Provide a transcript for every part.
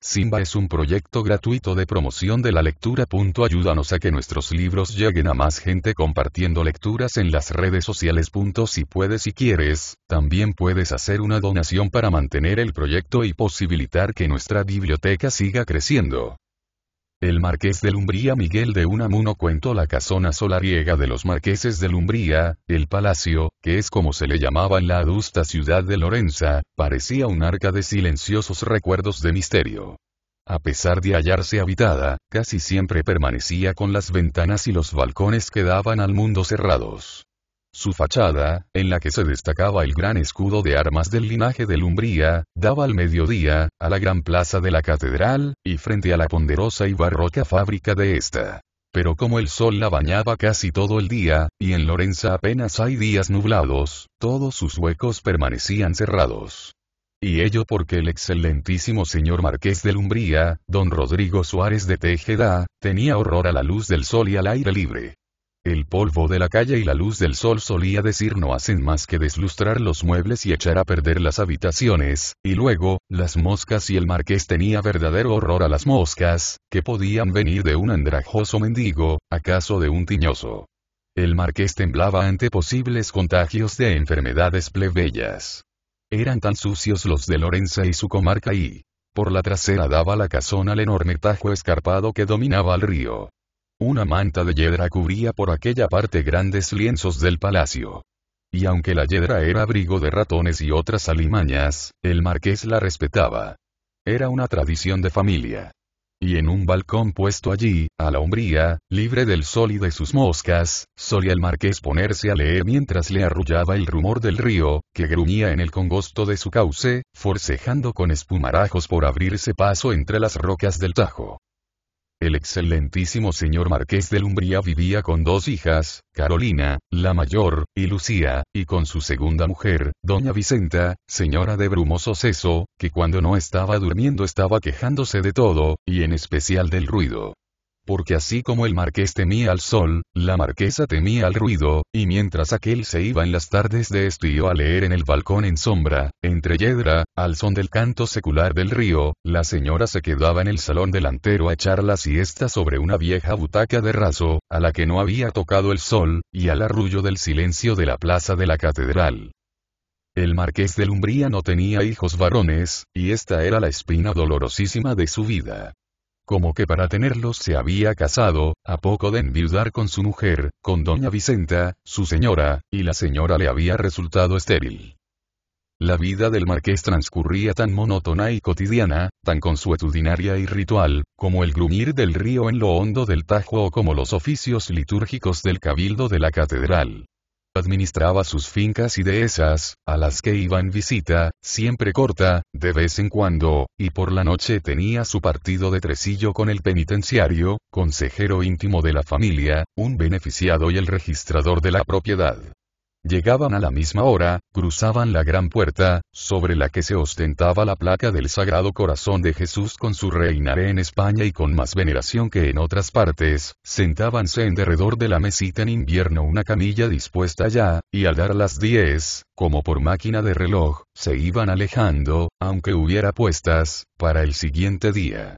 Simba es un proyecto gratuito de promoción de la lectura. Ayúdanos a que nuestros libros lleguen a más gente compartiendo lecturas en las redes sociales. Si puedes y quieres, también puedes hacer una donación para mantener el proyecto y posibilitar que nuestra biblioteca siga creciendo. El Marqués de Lumbría. Miguel de Unamuno. Cuento. La casona solariega de los marqueses de Lumbría, el palacio, que es como se le llamaba en la adusta ciudad de Lorenza, parecía un arca de silenciosos recuerdos de misterio. A pesar de hallarse habitada, casi siempre permanecía con las ventanas y los balcones que daban al mundo cerrados. Su fachada, en la que se destacaba el gran escudo de armas del linaje de Lumbría, daba al mediodía, a la gran plaza de la catedral, y frente a la ponderosa y barroca fábrica de esta. Pero como el sol la bañaba casi todo el día, y en Lorenza apenas hay días nublados, todos sus huecos permanecían cerrados. Y ello porque el excelentísimo señor Marqués de Lumbría, don Rodrigo Suárez de Tejeda, tenía horror a la luz del sol y al aire libre. El polvo de la calle y la luz del sol, solía decir, no hacen más que deslustrar los muebles y echar a perder las habitaciones, y luego, las moscas, y el marqués tenía verdadero horror a las moscas, que podían venir de un andrajoso mendigo, acaso de un tiñoso. El marqués temblaba ante posibles contagios de enfermedades plebeyas. Eran tan sucios los de Lorenza y su comarca y, por la trasera daba la casona al enorme tajo escarpado que dominaba al río. Una manta de yedra cubría por aquella parte grandes lienzos del palacio. Y aunque la yedra era abrigo de ratones y otras alimañas, el marqués la respetaba. Era una tradición de familia. Y en un balcón puesto allí, a la umbría, libre del sol y de sus moscas, solía el marqués ponerse a leer mientras le arrullaba el rumor del río, que gruñía en el congosto de su cauce, forcejando con espumarajos por abrirse paso entre las rocas del Tajo. El excelentísimo señor Marqués de Lumbría vivía con dos hijas, Carolina, la mayor, y Lucía, y con su segunda mujer, doña Vicenta, señora de brumoso seso, que cuando no estaba durmiendo estaba quejándose de todo, y en especial del ruido. Porque así como el marqués temía al sol, la marquesa temía al ruido, y mientras aquel se iba en las tardes de estío a leer en el balcón en sombra, entre yedra, al son del canto secular del río, la señora se quedaba en el salón delantero a echar la siesta sobre una vieja butaca de raso, a la que no había tocado el sol, y al arrullo del silencio de la plaza de la catedral. El marqués de Lumbría no tenía hijos varones, y esta era la espina dolorosísima de su vida. Como que para tenerlos se había casado, a poco de enviudar con su mujer, con doña Vicenta, su señora, y la señora le había resultado estéril. La vida del marqués transcurría tan monótona y cotidiana, tan consuetudinaria y ritual, como el gruñir del río en lo hondo del Tajo o como los oficios litúrgicos del cabildo de la catedral. Administraba sus fincas y dehesas, a las que iba en visita, siempre corta, de vez en cuando, y por la noche tenía su partido de tresillo con el penitenciario, consejero íntimo de la familia, un beneficiado y el registrador de la propiedad. Llegaban a la misma hora, cruzaban la gran puerta, sobre la que se ostentaba la placa del Sagrado Corazón de Jesús con su reinaré en España y con más veneración que en otras partes, sentábanse en derredor de la mesita en invierno una camilla dispuesta ya, y al dar las 10, como por máquina de reloj, se iban alejando, aunque hubiera puestas, para el siguiente día.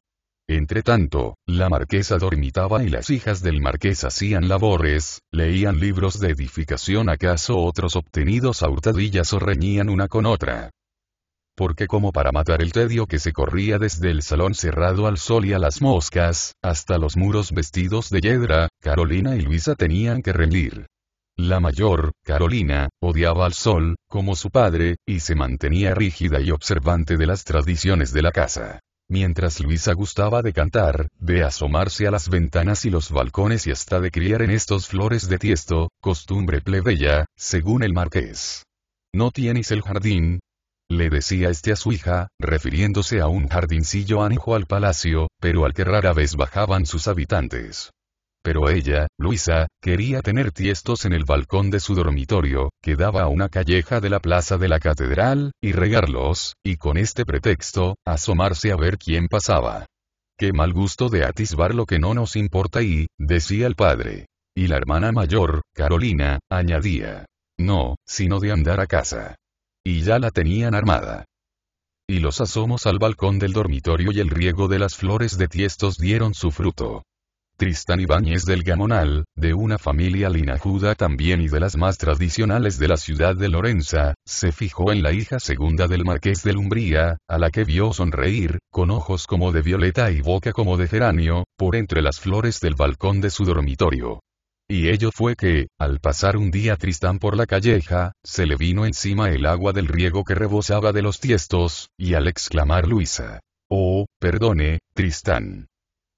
Entretanto, la marquesa dormitaba y las hijas del marqués hacían labores, leían libros de edificación acaso otros obtenidos a hurtadillas o reñían una con otra. Porque como para matar el tedio que se corría desde el salón cerrado al sol y a las moscas, hasta los muros vestidos de yedra, Carolina y Luisa tenían que reñir. La mayor, Carolina, odiaba al sol, como su padre, y se mantenía rígida y observante de las tradiciones de la casa. Mientras Luisa gustaba de cantar, de asomarse a las ventanas y los balcones y hasta de criar en estos flores de tiesto, costumbre plebeya, según el marqués. ¿No tienes el jardín?, le decía este a su hija, refiriéndose a un jardincillo anejo al palacio, pero al que rara vez bajaban sus habitantes. Pero ella, Luisa, quería tener tiestos en el balcón de su dormitorio, que daba a una calleja de la plaza de la catedral, y regarlos, y con este pretexto, asomarse a ver quién pasaba. Qué mal gusto de atisbar lo que no nos importa y, decía el padre. Y la hermana mayor, Carolina, añadía. No, sino de andar a casa. Y ya la tenían armada. y los asomos al balcón del dormitorio y el riego de las flores de tiestos dieron su fruto. Tristán Ibáñez del Gamonal, de una familia linajuda también y de las más tradicionales de la ciudad de Lorenza, se fijó en la hija segunda del marqués de Umbría, a la que vio sonreír, con ojos como de violeta y boca como de geranio, por entre las flores del balcón de su dormitorio. Y ello fue que, al pasar un día Tristán por la calleja, se le vino encima el agua del riego que rebosaba de los tiestos, y al exclamar Luisa: «Oh, perdone, Tristán».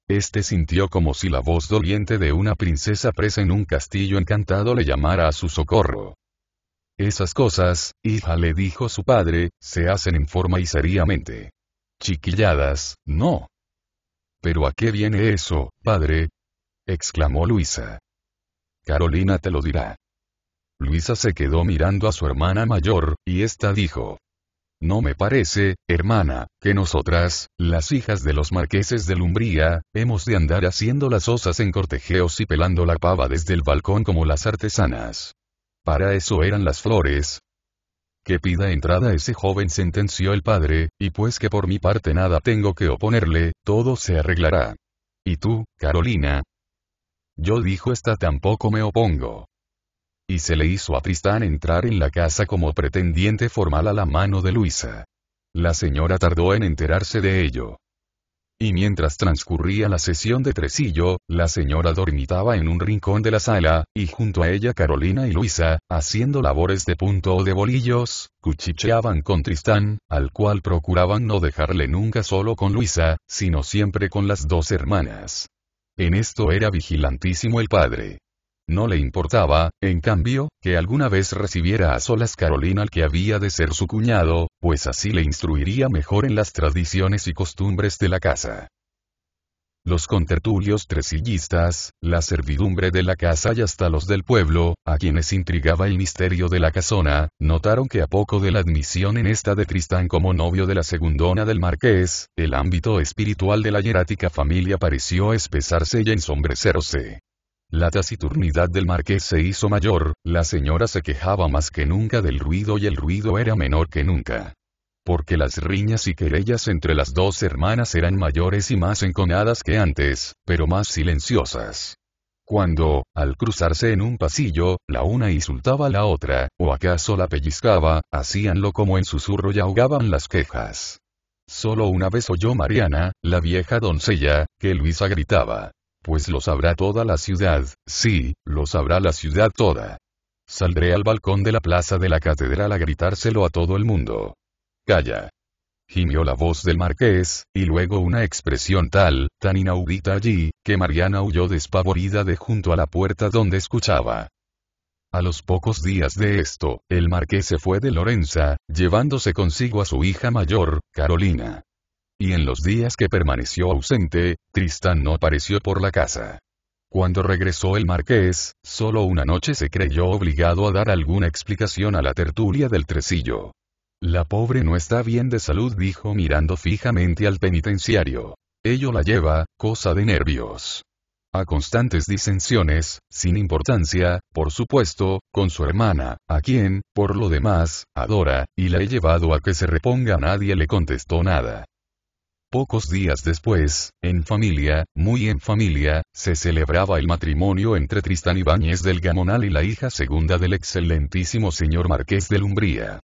Este sintió como si la voz doliente de una princesa presa en un castillo encantado le llamara a su socorro. «Esas cosas, hija», le dijo su padre, «se hacen en forma y seriamente. Chiquilladas, no». «¿Pero a qué viene eso, padre?», exclamó Luisa. «Carolina te lo dirá». Luisa se quedó mirando a su hermana mayor, y ésta dijo: «No me parece, hermana, que nosotras, las hijas de los marqueses de Umbría, hemos de andar haciendo las osas en cortejeos y pelando la pava desde el balcón como las artesanas. Para eso eran las flores». «Que pida entrada ese joven», sentenció el padre, «y pues que por mi parte nada tengo que oponerle, todo se arreglará. ¿Y tú, Carolina?». «Yo», dijo esta, «tampoco me opongo». Y se le hizo a Tristán entrar en la casa como pretendiente formal a la mano de Luisa. La señora tardó en enterarse de ello. Y mientras transcurría la sesión de tresillo, la señora dormitaba en un rincón de la sala, y junto a ella Carolina y Luisa, haciendo labores de punto o de bolillos, cuchicheaban con Tristán, al cual procuraban no dejarle nunca solo con Luisa, sino siempre con las dos hermanas. En esto era vigilantísimo el padre. No le importaba, en cambio, que alguna vez recibiera a solas Carolina al que había de ser su cuñado, pues así le instruiría mejor en las tradiciones y costumbres de la casa. Los contertulios tresillistas, la servidumbre de la casa y hasta los del pueblo, a quienes intrigaba el misterio de la casona, notaron que a poco de la admisión en esta de Tristán como novio de la segundona del marqués, el ámbito espiritual de la hierática familia pareció espesarse y ensombrecerse. La taciturnidad del marqués se hizo mayor, la señora se quejaba más que nunca del ruido y el ruido era menor que nunca. Porque las riñas y querellas entre las dos hermanas eran mayores y más enconadas que antes, pero más silenciosas. Cuando, al cruzarse en un pasillo, la una insultaba a la otra, o acaso la pellizcaba, hacíanlo como en susurro y ahogaban las quejas. Solo una vez oyó Mariana, la vieja doncella, que Luisa gritaba: «Pues lo sabrá toda la ciudad, sí, lo sabrá la ciudad toda. Saldré al balcón de la plaza de la catedral a gritárselo a todo el mundo». «Calla», gimió la voz del marqués, y luego una expresión tan inaudita allí, que Mariana huyó despavorida de junto a la puerta donde escuchaba. A los pocos días de esto, el marqués se fue de Lorenza, llevándose consigo a su hija mayor, Carolina. Y en los días que permaneció ausente, Tristán no apareció por la casa. Cuando regresó el marqués, solo una noche se creyó obligado a dar alguna explicación a la tertulia del tresillo. «La pobre no está bien de salud», dijo mirando fijamente al penitenciario. «Ello la lleva, cosa de nervios. A constantes disensiones, sin importancia, por supuesto, con su hermana, a quien, por lo demás, adora, y la he llevado a que se reponga». Nadie le contestó nada. Pocos días después, en familia, muy en familia, se celebraba el matrimonio entre Tristán Ibáñez del Gamonal y la hija segunda del excelentísimo señor marqués de Umbría.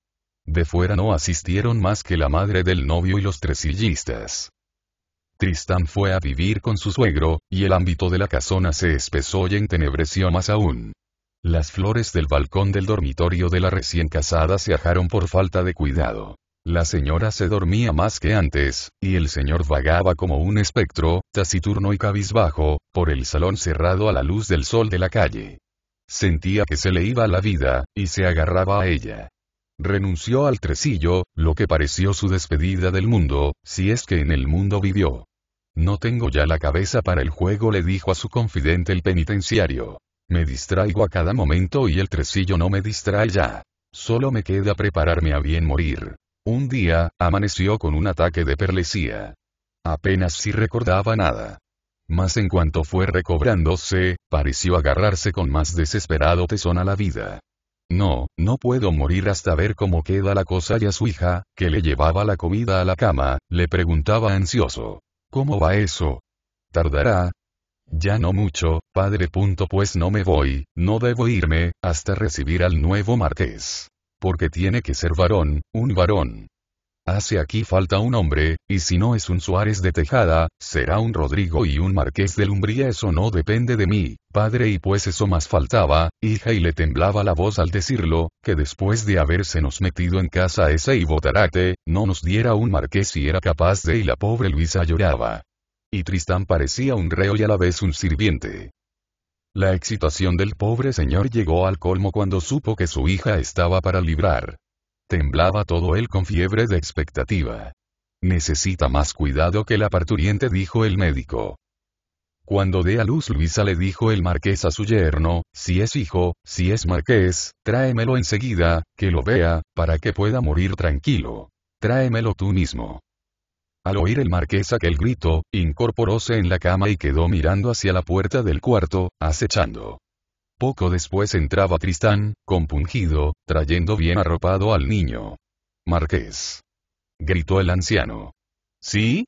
De fuera no asistieron más que la madre del novio y los tresillistas. Tristán fue a vivir con su suegro, y el ámbito de la casona se espesó y entenebreció más aún. Las flores del balcón del dormitorio de la recién casada se ajaron por falta de cuidado. La señora se dormía más que antes, y el señor vagaba como un espectro, taciturno y cabizbajo, por el salón cerrado a la luz del sol de la calle. Sentía que se le iba la vida, y se agarraba a ella. Renunció al tresillo, lo que pareció su despedida del mundo, si es que en el mundo vivió. «No tengo ya la cabeza para el juego», le dijo a su confidente el penitenciario. «Me distraigo a cada momento y el tresillo no me distrae ya. Solo me queda prepararme a bien morir». Un día, amaneció con un ataque de perlesía. Apenas si recordaba nada. Mas en cuanto fue recobrándose, pareció agarrarse con más desesperado tesón a la vida. No puedo morir hasta ver cómo queda la cosa. Y a su hija, que le llevaba la comida a la cama, le preguntaba ansioso. ¿Cómo va eso? ¿Tardará? Ya no mucho, padre. Pues no me voy, no debo irme, hasta recibir al nuevo marqués. Porque tiene que ser varón, un varón. Hace aquí falta un hombre, y si no es un Suárez de Tejada, será un Rodrigo y un Marqués de Lumbría. Eso no depende de mí, padre. Y pues eso más faltaba, hija. Y le temblaba la voz al decirlo, que después de habérsenos metido en casa ese y botarate, no nos diera un marqués si era capaz de. Y la pobre Luisa lloraba. Y Tristán parecía un reo y a la vez un sirviente. La excitación del pobre señor llegó al colmo cuando supo que su hija estaba para librar. Temblaba todo él con fiebre de expectativa. Necesita más cuidado que la parturiente, dijo el médico. Cuando dé a luz Luisa, le dijo el marqués a su yerno, si es hijo, si es marqués, tráemelo enseguida, que lo vea, para que pueda morir tranquilo. Tráemelo tú mismo. Al oír el marqués aquel grito, incorporóse en la cama y quedó mirando hacia la puerta del cuarto, acechando. Poco después entraba Tristán, compungido, trayendo bien arropado al niño. Marqués. Gritó el anciano. ¿Sí?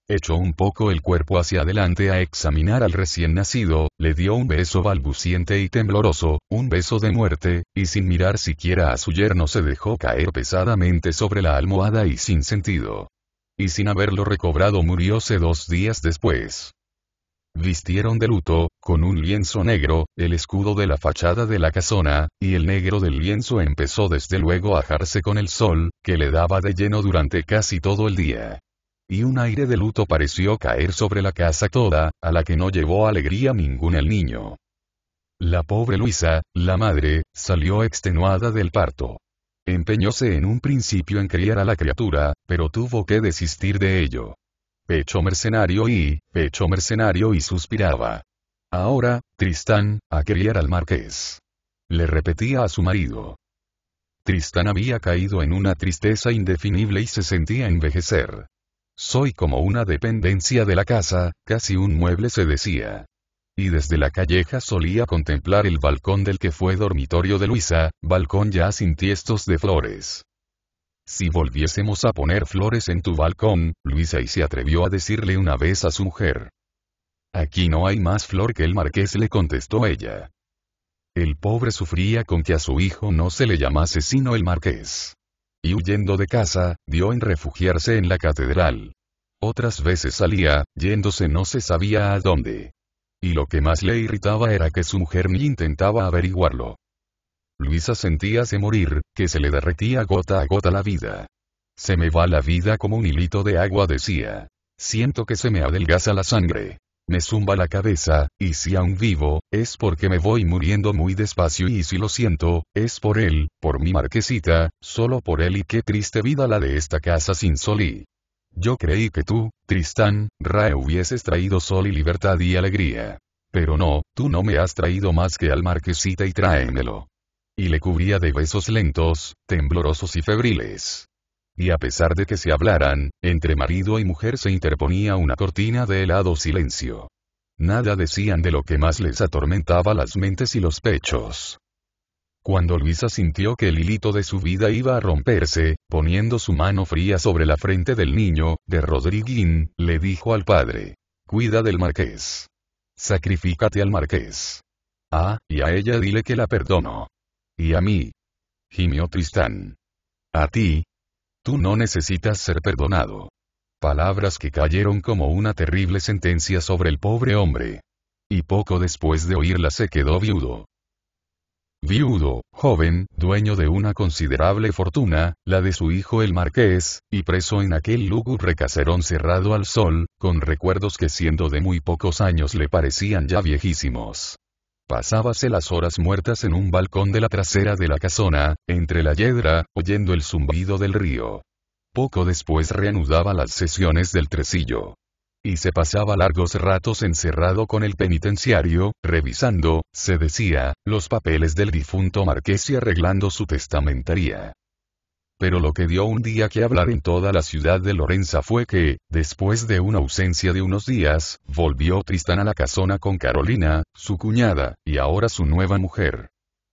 Echó un poco el cuerpo hacia adelante a examinar al recién nacido, le dio un beso balbuciente y tembloroso, un beso de muerte, y sin mirar siquiera a su yerno se dejó caer pesadamente sobre la almohada y sin sentido. Y sin haberlo recobrado murióse 2 días después. Vistieron de luto, con un lienzo negro, el escudo de la fachada de la casona, y el negro del lienzo empezó desde luego a ajarse con el sol, que le daba de lleno durante casi todo el día. Y un aire de luto pareció caer sobre la casa toda, a la que no llevó alegría ninguna el niño. La pobre Luisa, la madre, salió extenuada del parto. Empeñóse en un principio en criar a la criatura, pero tuvo que desistir de ello. Pecho mercenario y suspiraba. Ahora, Tristán, a criar al marqués. Le repetía a su marido. Tristán había caído en una tristeza indefinible y se sentía envejecer. Soy como una dependencia de la casa, casi un mueble, se decía. Y desde la calleja solía contemplar el balcón del que fue dormitorio de Luisa, balcón ya sin tiestos de flores. Si volviésemos a poner flores en tu balcón, Luisa, y se atrevió a decirle una vez a su mujer. Aquí no hay más flor que el marqués, le contestó ella. El pobre sufría con que a su hijo no se le llamase sino el marqués. Y huyendo de casa, dio en refugiarse en la catedral. Otras veces salía, yéndose no se sabía a dónde. Y lo que más le irritaba era que su mujer ni intentaba averiguarlo. Luisa sentíase morir, que se le derretía gota a gota la vida. Se me va la vida como un hilito de agua, decía. Siento que se me adelgaza la sangre. Me zumba la cabeza, y si aún vivo, es porque me voy muriendo muy despacio, y si lo siento, es por él, por mi marquesita, solo por él. Y qué triste vida la de esta casa sin sol. Y yo creí que tú, Tristán, hubieses traído sol y libertad y alegría. Pero no, tú no me has traído más que al marquesita, y tráemelo. Y le cubría de besos lentos, temblorosos y febriles. Y a pesar de que se hablaran, entre marido y mujer se interponía una cortina de helado silencio. Nada decían de lo que más les atormentaba las mentes y los pechos. Cuando Luisa sintió que el hilito de su vida iba a romperse, poniendo su mano fría sobre la frente del niño, de Rodriguín, le dijo al padre: cuida del marqués. Sacrifícate al marqués. Ah, y a ella dile que la perdono. Y a mí. Gimió Tristán. A ti. Tú no necesitas ser perdonado. Palabras que cayeron como una terrible sentencia sobre el pobre hombre. Y poco después de oírlas se quedó viudo. Viudo, joven, dueño de una considerable fortuna, la de su hijo el marqués, y preso en aquel lúgubre caserón cerrado al sol, con recuerdos que siendo de muy pocos años le parecían ya viejísimos. Pasábase las horas muertas en un balcón de la trasera de la casona, entre la yedra, oyendo el zumbido del río. Poco después reanudaba las sesiones del tresillo. Y se pasaba largos ratos encerrado con el penitenciario, revisando, se decía, los papeles del difunto marqués y arreglando su testamentaría. Pero lo que dio un día que hablar en toda la ciudad de Lorenza fue que, después de una ausencia de unos días, volvió Tristán a la casona con Carolina, su cuñada, y ahora su nueva mujer.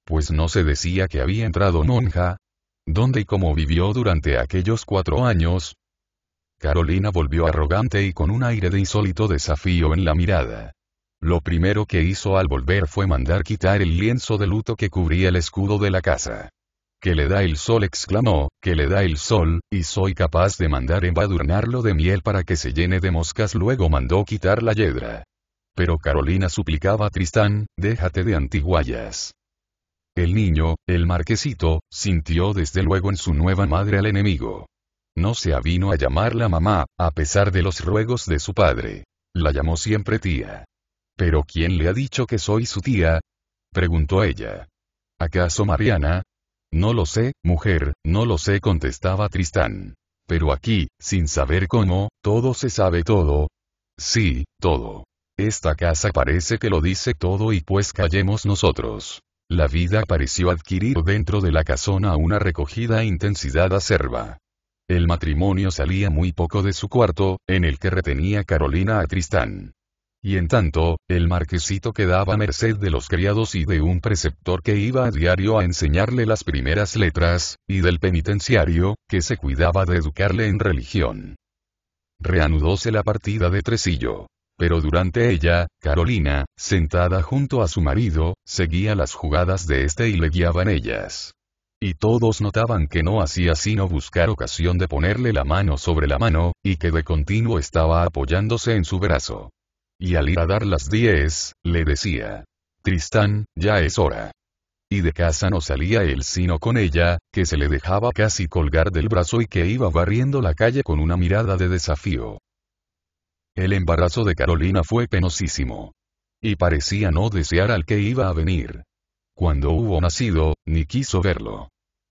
Pues no se decía que había entrado monja. ¿Dónde y cómo vivió durante aquellos 4 años? Carolina volvió arrogante y con un aire de insólito desafío en la mirada. Lo primero que hizo al volver fue mandar quitar el lienzo de luto que cubría el escudo de la casa. «¿Qué le da el sol?», exclamó, «¿qué le da el sol?, y soy capaz de mandar embadurnarlo de miel para que se llene de moscas». Luego mandó quitar la yedra. Pero Carolina suplicaba a Tristán, «déjate de antiguallas». El niño, el marquesito, sintió desde luego en su nueva madre al enemigo. No se avino a llamarla mamá, a pesar de los ruegos de su padre. La llamó siempre tía. «¿Pero quién le ha dicho que soy su tía?», preguntó ella. «¿Acaso Mariana?». «No lo sé, mujer, no lo sé», contestaba Tristán. «Pero aquí, sin saber cómo, todo se sabe todo». «Sí, todo. Esta casa parece que lo dice todo y pues callemos nosotros». La vida pareció adquirir dentro de la casona una recogida intensidad acerba. El matrimonio salía muy poco de su cuarto, en el que retenía Carolina a Tristán. Y en tanto, el marquesito quedaba a merced de los criados y de un preceptor que iba a diario a enseñarle las primeras letras, y del penitenciario, que se cuidaba de educarle en religión. Reanudóse la partida de Tresillo. Pero durante ella, Carolina, sentada junto a su marido, seguía las jugadas de este y le guiaba en ellas. Y todos notaban que no hacía sino buscar ocasión de ponerle la mano sobre la mano, y que de continuo estaba apoyándose en su brazo. Y al ir a dar las 10, le decía: «Tristán, ya es hora». Y de casa no salía él sino con ella, que se le dejaba casi colgar del brazo y que iba barriendo la calle con una mirada de desafío. El embarazo de Carolina fue penosísimo. Y parecía no desear al que iba a venir. Cuando hubo nacido, ni quiso verlo.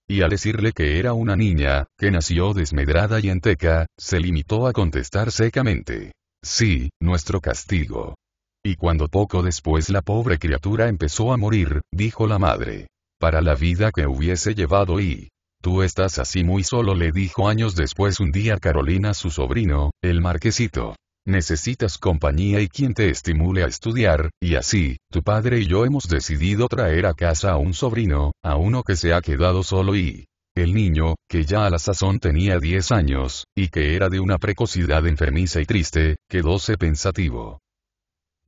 Y al decirle que era una niña, que nació desmedrada y enteca, se limitó a contestar secamente: «Sí, nuestro castigo». Y cuando poco después la pobre criatura empezó a morir, dijo la madre: «Para la vida que hubiese llevado y... tú estás así muy solo», le dijo años después un día Carolina a su sobrino, el marquesito. «Necesitas compañía y quien te estimule a estudiar, y así, tu padre y yo hemos decidido traer a casa a un sobrino, a uno que se ha quedado solo y...». El niño, que ya a la sazón tenía 10 años, y que era de una precocidad enfermiza y triste, quedóse pensativo.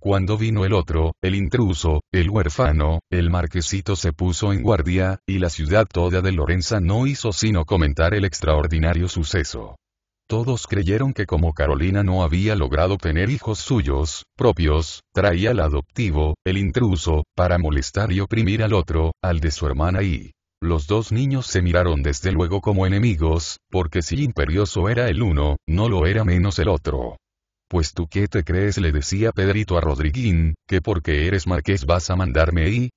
Cuando vino el otro, el intruso, el huérfano, el marquesito se puso en guardia, y la ciudad toda de Lorenza no hizo sino comentar el extraordinario suceso. Todos creyeron que como Carolina no había logrado tener hijos suyos, propios, traía al adoptivo, el intruso, para molestar y oprimir al otro, al de su hermana y... Los dos niños se miraron desde luego como enemigos, porque si imperioso era el uno, no lo era menos el otro. «Pues tú qué te crees», le decía Pedrito a Rodriguín, «que porque eres marqués vas a mandarme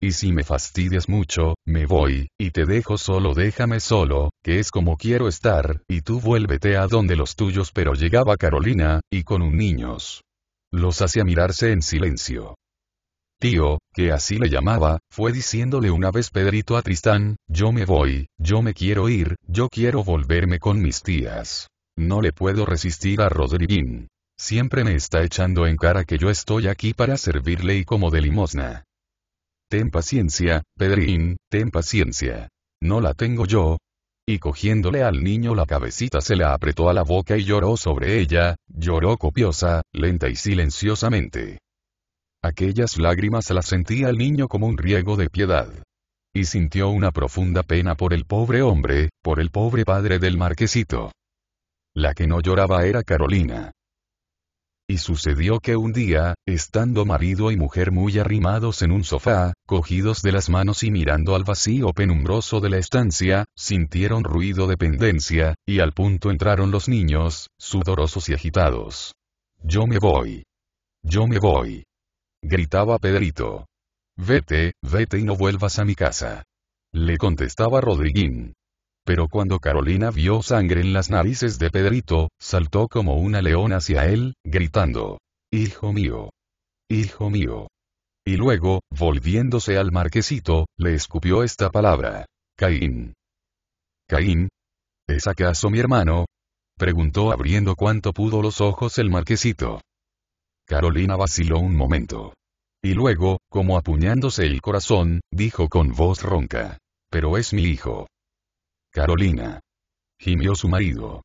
y si me fastidias mucho, me voy, y te dejo solo, déjame solo, que es como quiero estar, y tú vuélvete a donde los tuyos». Pero llegaba Carolina, y con un niños. Los hacía mirarse en silencio. Tío, que así le llamaba, fue diciéndole una vez Pedrito a Tristán: «Yo me voy, yo me quiero ir, yo quiero volverme con mis tías. No le puedo resistir a Rodriguín. Siempre me está echando en cara que yo estoy aquí para servirle y como de limosna». «Ten paciencia, Pedrín, ten paciencia. No la tengo yo». Y cogiéndole al niño la cabecita se la apretó a la boca y lloró sobre ella, lloró copiosa, lenta y silenciosamente. Aquellas lágrimas las sentía el niño como un riego de piedad. Y sintió una profunda pena por el pobre hombre, por el pobre padre del marquesito. La que no lloraba era Carolina. Y sucedió que un día, estando marido y mujer muy arrimados en un sofá, cogidos de las manos y mirando al vacío penumbroso de la estancia, sintieron ruido de pendencia, y al punto entraron los niños, sudorosos y agitados. «Yo me voy. Yo me voy», gritaba Pedrito. «Vete, vete y no vuelvas a mi casa», le contestaba Rodriguín. Pero cuando Carolina vio sangre en las narices de Pedrito, saltó como una leona hacia él, gritando: «Hijo mío. Hijo mío». Y luego, volviéndose al marquesito, le escupió esta palabra: «Caín». «¿Caín? ¿Es acaso mi hermano?», preguntó abriendo cuanto pudo los ojos el marquesito. Carolina vaciló un momento. Y luego, Como apuñándose el corazón, dijo con voz ronca. Pero es mi hijo. Carolina. Gimió su marido.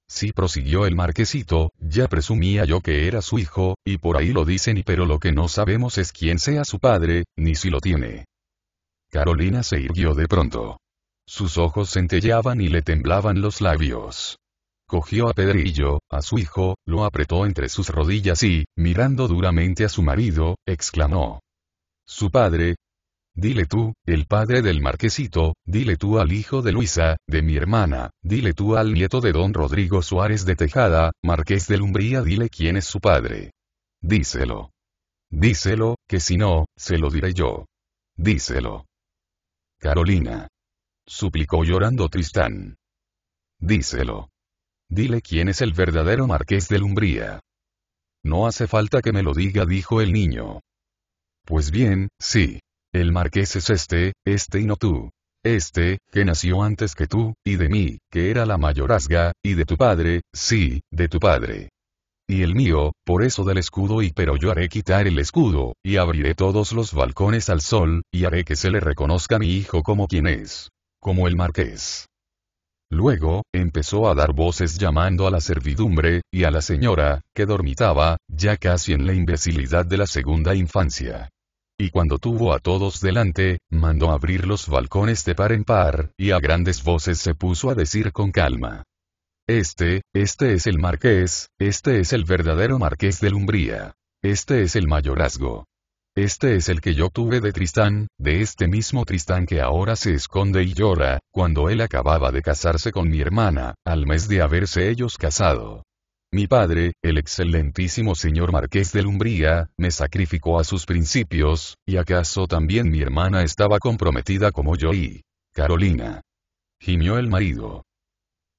Sí, prosiguió el marquesito, ya presumía yo que era su hijo, y por ahí lo dicen, pero lo que no sabemos es quién sea su padre, ni si lo tiene. Carolina se irguió de pronto. Sus ojos centelleaban y le temblaban los labios. Cogió a Pedrillo, a su hijo, lo apretó entre sus rodillas y, mirando duramente a su marido, exclamó. ¿Su padre? Dile tú, el padre del marquesito, dile tú al hijo de Luisa, de mi hermana, dile tú al nieto de don Rodrigo Suárez de Tejada, marqués de Umbría, dile quién es su padre. Díselo. Díselo, que si no, se lo diré yo. Díselo. Carolina. Suplicó llorando Tristán. Díselo. Dile quién es el verdadero marqués de Umbría. No hace falta que me lo diga, dijo el niño. Pues bien, sí. El marqués es este y no tú. Este, que nació antes que tú, y de mí, que era la mayorazga, y de tu padre, sí, de tu padre. Y el mío, por eso del escudo, pero yo haré quitar el escudo, y abriré todos los balcones al sol, y haré que se le reconozca a mi hijo como quien es. Como el marqués. Luego, empezó a dar voces llamando a la servidumbre, y a la señora, que dormitaba, ya casi en la imbecilidad de la segunda infancia. Y cuando tuvo a todos delante, mandó abrir los balcones de par en par, y a grandes voces se puso a decir con calma. Este es el marqués, este es el verdadero marqués de Umbría. Este es el mayorazgo. Este es el que yo tuve de Tristán, de este mismo Tristán que ahora se esconde y llora, cuando él acababa de casarse con mi hermana, al mes de haberse ellos casado. Mi padre, el excelentísimo señor marqués de Umbría, me sacrificó a sus principios, y acaso también mi hermana estaba comprometida como yo y... Carolina. Gimió el marido.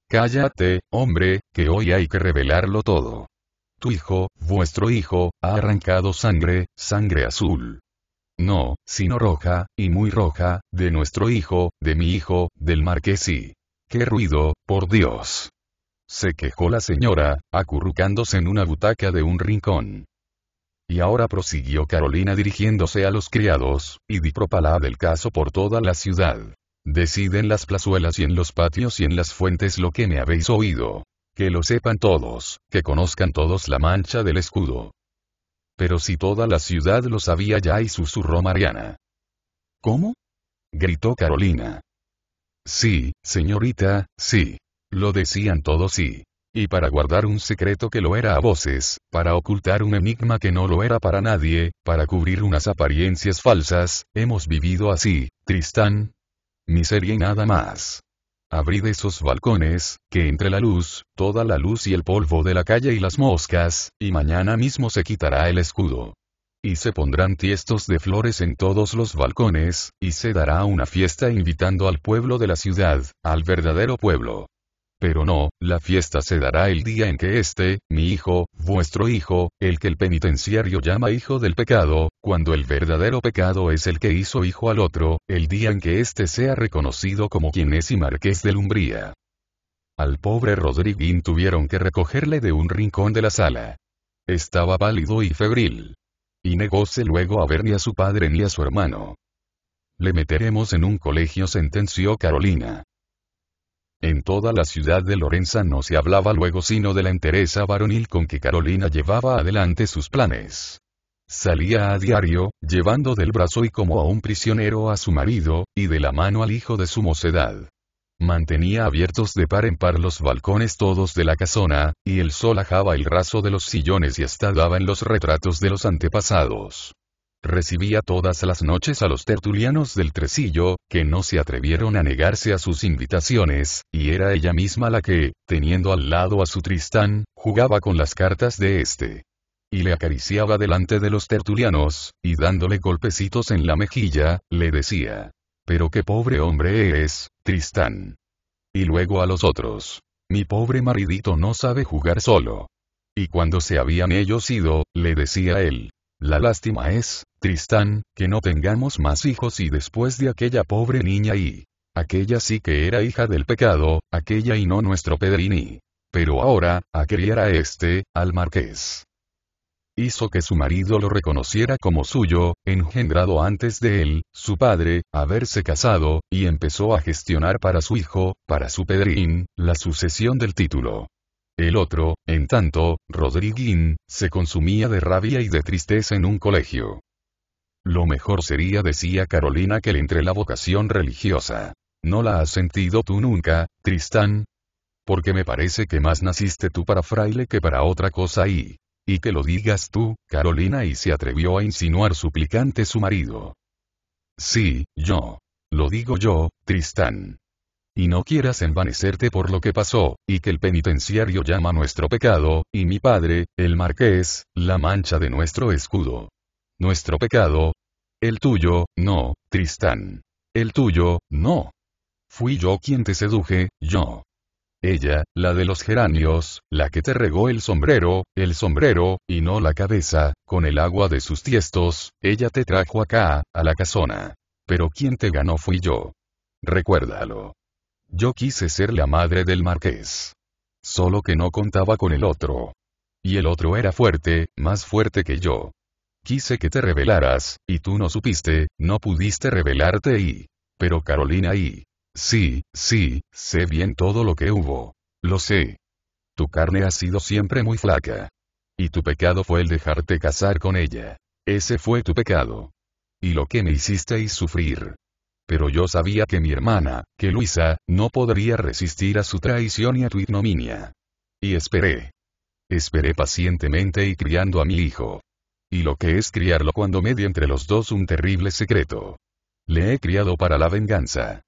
Cállate, hombre, que hoy hay que revelarlo todo. Tu hijo, vuestro hijo, ha arrancado sangre, sangre azul. No, sino roja, y muy roja, de nuestro hijo, de mi hijo, del marqués y... ¡Qué ruido, por Dios! Se quejó la señora, acurrucándose en una butaca de un rincón. Y ahora prosiguió Carolina dirigiéndose a los criados, y di propalad del caso por toda la ciudad. Decid en las plazuelas y en los patios y en las fuentes lo que me habéis oído. Que lo sepan todos, que conozcan todos la mancha del escudo. Pero si toda la ciudad lo sabía ya, y susurró Mariana. ¿Cómo? Gritó Carolina. Sí, señorita, sí. Lo decían todos y para guardar un secreto que lo era a voces, para ocultar un enigma que no lo era para nadie, para cubrir unas apariencias falsas, hemos vivido así, Tristán. Miseria y nada más. Abrid esos balcones, que entre la luz, toda la luz y el polvo de la calle y las moscas, y mañana mismo se quitará el escudo. Y se pondrán tiestos de flores en todos los balcones, y se dará una fiesta invitando al pueblo de la ciudad, al verdadero pueblo. Pero no, la fiesta se dará el día en que mi hijo, vuestro hijo, el que el penitenciario llama hijo del pecado, cuando el verdadero pecado es el que hizo hijo al otro, el día en que sea reconocido como quien es y marqués de Umbría. Al pobre Rodriguín tuvieron que recogerle de un rincón de la sala. Estaba pálido y febril. Y negóse luego a ver ni a su padre ni a su hermano. Le meteremos en un colegio, sentenció Carolina. En toda la ciudad de Lorenza no se hablaba luego sino de la entereza varonil con que Carolina llevaba adelante sus planes. Salía a diario, llevando del brazo y como a un prisionero a su marido, y de la mano al hijo de su mocedad. Mantenía abiertos de par en par los balcones todos de la casona, y el sol ajaba el raso de los sillones y hasta daba en los retratos de los antepasados. Recibía todas las noches a los tertulianos del tresillo, que no se atrevieron a negarse a sus invitaciones, y era ella misma la que, teniendo al lado a su Tristán, jugaba con las cartas de y le acariciaba delante de los tertulianos, y dándole golpecitos en la mejilla, le decía: «Pero qué pobre hombre eres, Tristán». Y luego a los otros: «Mi pobre maridito no sabe jugar solo». Y cuando se habían ellos ido, le decía él: «La lástima es, Tristán, que no tengamos más hijos y después de aquella pobre niña aquella sí que era hija del pecado, aquella y no nuestro Pedrini. Pero ahora, a criar a al marqués». Hizo que su marido lo reconociera como suyo, engendrado antes de él, su padre, haberse casado, y empezó a gestionar para su hijo, para su Pedrín, la sucesión del título. El otro, en tanto, Rodriguín, se consumía de rabia y de tristeza en un colegio. Lo mejor sería, decía Carolina, que le entre la vocación religiosa. ¿No la has sentido tú nunca, Tristán? Porque me parece que más naciste tú para fraile que para otra cosa y que lo digas tú, Carolina, y se atrevió a insinuar suplicante su marido. Sí, yo. Lo digo yo, Tristán. Y no quieras envanecerte por lo que pasó, y que el penitenciario llama nuestro pecado, y mi padre, el marqués, la mancha de nuestro escudo. ¿Nuestro pecado? El tuyo, no, Tristán. El tuyo, no. Fui yo quien te seduje, yo. Ella, la de los geranios, la que te regó el sombrero, y no la cabeza, con el agua de sus tiestos, ella te trajo acá, a la casona. Pero quien te ganó fui yo. Recuérdalo. Yo quise ser la madre del marqués. Solo que no contaba con el otro. Y el otro era fuerte, más fuerte que yo. Quise que te rebelaras, y tú no supiste, no pudiste rebelarte Pero Carolina Sí, sé bien todo lo que hubo. Lo sé. Tu carne ha sido siempre muy flaca. Y tu pecado fue el dejarte casar con ella. Ese fue tu pecado. Y lo que me hicisteis sufrir. Pero yo sabía que mi hermana, que Luisa, no podría resistir a su traición y a tu ignominia. Y esperé. Esperé pacientemente y criando a mi hijo. Y lo que es criarlo cuando media entre los dos un terrible secreto. Le he criado para la venganza.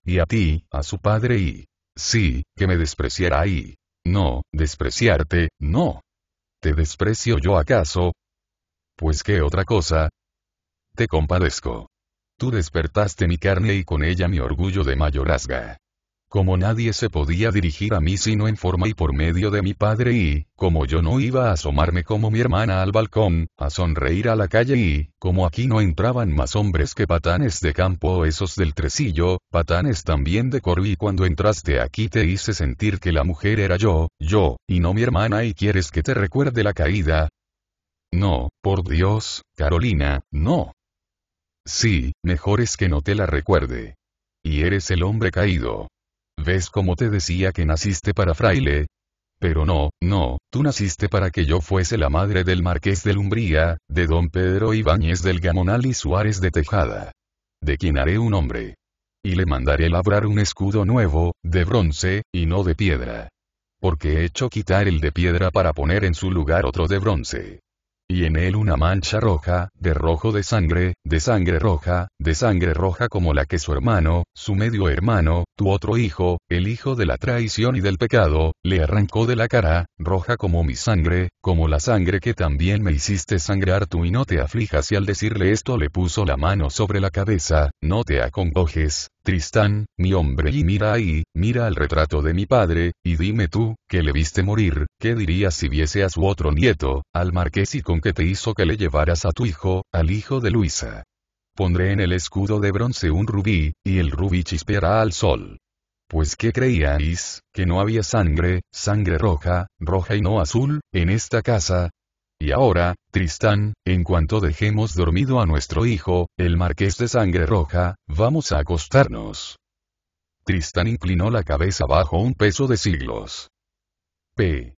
Y a ti, a su padre sí, que me despreciara no, despreciarte, no. ¿Te desprecio yo acaso? Pues qué otra cosa. Te compadezco. Tú despertaste mi carne y con ella mi orgullo de mayorazga. Como nadie se podía dirigir a mí sino en forma y por medio de mi padre como yo no iba a asomarme como mi hermana al balcón, a sonreír a la calle como aquí no entraban más hombres que patanes de campo o esos del tresillo, patanes también de Corví, cuando entraste aquí te hice sentir que la mujer era yo, y no mi hermana, y quieres que te recuerde la caída. No, por Dios, Carolina, no. Sí, mejor es que no te la recuerde. Y eres el hombre caído. ¿Ves cómo te decía que naciste para fraile? Pero no, tú naciste para que yo fuese la madre del marqués de Umbría, de don Pedro Ibáñez del Gamonal y Suárez de Tejada. De quien haré un hombre. Y le mandaré labrar un escudo nuevo, de bronce, y no de piedra. Porque he hecho quitar el de piedra para poner en su lugar otro de bronce. Y en él una mancha roja, de rojo de sangre roja como la que su hermano, su medio hermano, tu otro hijo, el hijo de la traición y del pecado, le arrancó de la cara, roja como mi sangre, como la sangre que también me hiciste sangrar tú, y no te aflijas. Y al decirle esto le puso la mano sobre la cabeza, no te acongojes, Tristán, mi hombre, y mira ahí, mira al retrato de mi padre, y dime tú, que le viste morir, ¿qué dirías si viese a su otro nieto, al marqués, y con qué te hizo que le llevaras a tu hijo, al hijo de Luisa? Pondré en el escudo de bronce un rubí, y el rubí chispeará al sol. Pues ¿qué creíais? ¿Que no había sangre roja y no azul, en esta casa? Y ahora, Tristán, en cuanto dejemos dormido a nuestro hijo, el marqués de sangre roja, vamos a acostarnos. Tristán inclinó la cabeza bajo un peso de siglos. P.